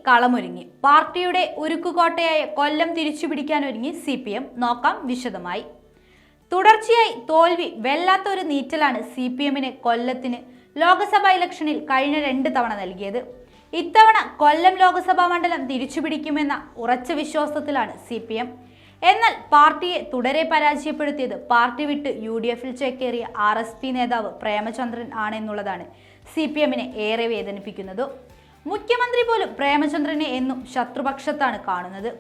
കളമൊരുങ്ങി. പാർട്ടിയുടെ ഉരുക്കുകോട്ടയായ കൊല്ലം തിരിച്ചുപിടിക്കാനൊരുങ്ങി CPM. നോക്കാം വിശദമായി. തുടർച്ചയായി തോൽവി വെല്ലാത്ത ഒരു നീറ്റലാണ് CPMന് കൊല്ലത്തിന് ലോക്സഭാ ഇലക്ഷനിൽ കഴിഞ്ഞ 2 തവണ നൽകിയത്. ഇത്തവണ കൊല്ലം ലോക്സഭാ മണ്ഡലം തിരിച്ചുപിടിക്കുമെന്ന ഉറച്ച വിശ്വാസത്തിലാണ് CPM. എന്നാൽ പാർട്ടിയെ തുടരെ പരാജയപ്പെടുത്തിയത് പാർട്ടി വിട്ട് UDFൽ ചേക്കേറിയ RSP നേതാവ് പ്രേമചന്ദ്രൻ ആണെന്നുള്ളതാണ് CPMനെ ഏറെ വേദനിപ്പിക്കുന്നത്. മുഖ്യമന്ത്രി പോലും പ്രേമചന്ദ്രനെ എന്നും ശത്രുപക്ഷത്താണ് കാണുന്നത്.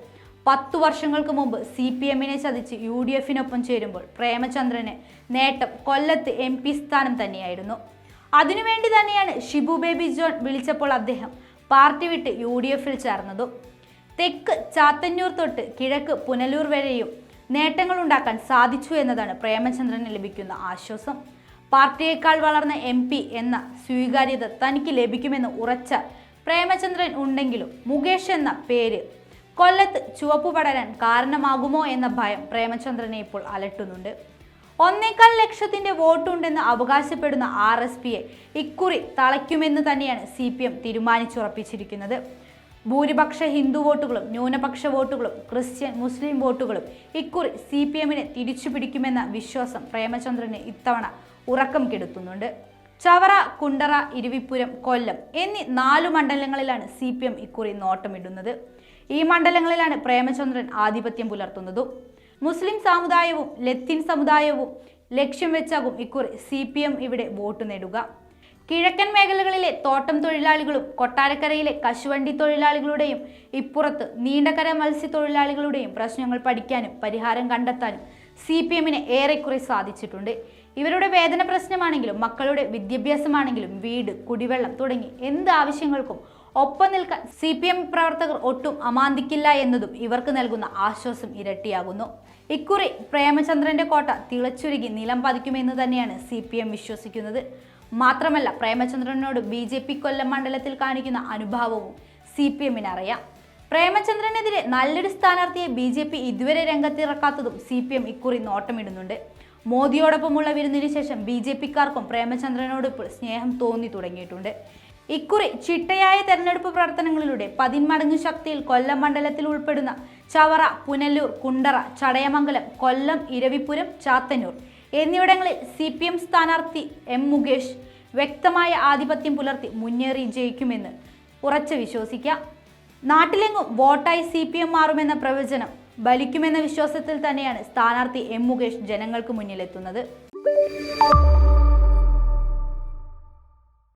10 വർഷങ്ങൾക്ക് മുമ്പ് CPMനെ ചതിച്ച് UDFനൊപ്പം ചേരുമ്പോൾ പ്രേമചന്ദ്രന് നേട്ടം കൊല്ലത്ത് MP സ്ഥാനം തന്നെയായിരുന്നു. അതിനുവേണ്ടി തന്നെയാണ് ഷിബു ബേബി ജോൺ വിളിച്ചപ്പോൾ അദ്ദേഹം പാർട്ടി വിട്ട് UDFൽ ചേർന്നതും. തെക്ക് ചാത്തന്നൂർ തൊട്ട് കിഴക്ക് പുനലൂർ വരെയും നേട്ടങ്ങളുണ്ടാക്കാൻ സാധിച്ചു എന്നതാണ് പ്രേമചന്ദ്രന് ലഭിക്കുന്ന ആശ്വാസം. പാർട്ടിയേക്കാൾ വളർന്ന MP എന്ന സ്വീകാര്യത തനിക്ക് ലഭിക്കുമെന്ന് ഉറച്ച പ്രേമചന്ദ്രൻ ഉണ്ടെങ്കിലും മുകേഷ് എന്ന പേര് കൊല്ലത്ത് ചുവപ്പു പടരാൻ കാരണമാകുമോ എന്ന ഭയം പ്രേമചന്ദ്രനെ ഇപ്പോൾ അലട്ടുന്നുണ്ട്. 1.25 ലക്ഷത്തിന്റെ വോട്ടുണ്ടെന്ന് അവകാശപ്പെടുന്ന RSPയെ ഇക്കുറി തളയ്ക്കുമെന്ന് തന്നെയാണ് CPM തീരുമാനിച്ചുറപ്പിച്ചിരിക്കുന്നത്. ഭൂരിപക്ഷ ഹിന്ദു വോട്ടുകളും ന്യൂനപക്ഷ വോട്ടുകളും ക്രിസ്ത്യൻ മുസ്ലിം വോട്ടുകളും ഇക്കുറി CPMനെ തിരിച്ചുപിടിക്കുമെന്ന വിശ്വാസം പ്രേമചന്ദ്രന് ഇത്തവണ ഉറക്കം കെടുത്തുന്നുണ്ട്. ചവറ, കുണ്ടറ, ഇരവിപുരം, കൊല്ലം എന്നീ 4 മണ്ഡലങ്ങളിലാണ് CPM ഇക്കുറി നോട്ടമിടുന്നത്. ഈ മണ്ഡലങ്ങളിലാണ് പ്രേമചന്ദ്രൻ ആധിപത്യം പുലർത്തുന്നതും. മുസ്ലിം സമുദായവും ലത്തീൻ സമുദായവും ലക്ഷ്യം വെച്ചാകും ഇക്കുറി CPM ഇവിടെ വോട്ട് നേടുക. കിഴക്കൻ മേഖലകളിലെ തോട്ടം തൊഴിലാളികളും കൊട്ടാരക്കരയിലെ കശുവണ്ടി തൊഴിലാളികളുടെയും ഇപ്പുറത്ത് നീണ്ടകര മത്സ്യത്തൊഴിലാളികളുടെയും പ്രശ്നങ്ങൾ പഠിക്കാനും പരിഹാരം കണ്ടെത്താനും CPMന് ഏറെക്കുറെ സാധിച്ചിട്ടുണ്ട്. ഇവരുടെ വേതന പ്രശ്നമാണെങ്കിലും മക്കളുടെ വിദ്യാഭ്യാസമാണെങ്കിലും വീട്, കുടിവെള്ളം തുടങ്ങി എന്ത് ആവശ്യങ്ങൾക്കും ഒപ്പം നിൽക്കാൻ CPM പ്രവർത്തകർ ഒട്ടും അമാന്തിക്കില്ല എന്നതും ഇവർക്ക് നൽകുന്ന ആശ്വാസം ഇരട്ടിയാകുന്നു. ഇക്കുറി പ്രേമചന്ദ്രന്റെ കോട്ട തിളച്ചുരുകി നിലം പതിക്കുമെന്ന് തന്നെയാണ് CPM വിശ്വസിക്കുന്നത്. മാത്രമല്ല പ്രേമചന്ദ്രനോട് BJP കൊല്ലം മണ്ഡലത്തിൽ കാണിക്കുന്ന അനുഭാവവും CPMന് അറിയാം. പ്രേമചന്ദ്രനെതിരെ നല്ലൊരു സ്ഥാനാർത്ഥിയെ BJP ഇതുവരെ രംഗത്തിറക്കാത്തതും CPM ഇക്കുറി നോട്ടമിടുന്നുണ്ട്. മോദിയോടൊപ്പമുള്ള വിരുന്നിന് ശേഷം BJPക്കാർക്കും പ്രേമചന്ദ്രനോട് ഇപ്പോൾ സ്നേഹം തോന്നി തുടങ്ങിയിട്ടുണ്ട്. ഇക്കുറി ചിട്ടയായ തെരഞ്ഞെടുപ്പ് പ്രവർത്തനങ്ങളിലൂടെ 10 മടങ്ങ് ശക്തിയിൽ കൊല്ലം മണ്ഡലത്തിൽ ഉൾപ്പെടുന്ന ചവറ, പുനലൂർ, കുണ്ടറ, ചടയമംഗലം, കൊല്ലം, ഇരവിപുരം, ചാത്തന്നൂർ എന്നിവിടങ്ങളിൽ CPM സ്ഥാനാർത്ഥി M. മുകേഷ് വ്യക്തമായ ആധിപത്യം പുലർത്തി മുന്നേറി ജയിക്കുമെന്ന് ഉറച്ചു വിശ്വസിക്കാം. നാട്ടിലെങ്ങും വോട്ടായി CPM മാറുമെന്ന പ്രവചനം ബലിക്കുമെന്ന വിശ്വാസത്തിൽ തന്നെയാണ് സ്ഥാനാർത്ഥി M. മുകേഷ് ജനങ്ങൾക്ക് മുന്നിലെത്തുന്നത്.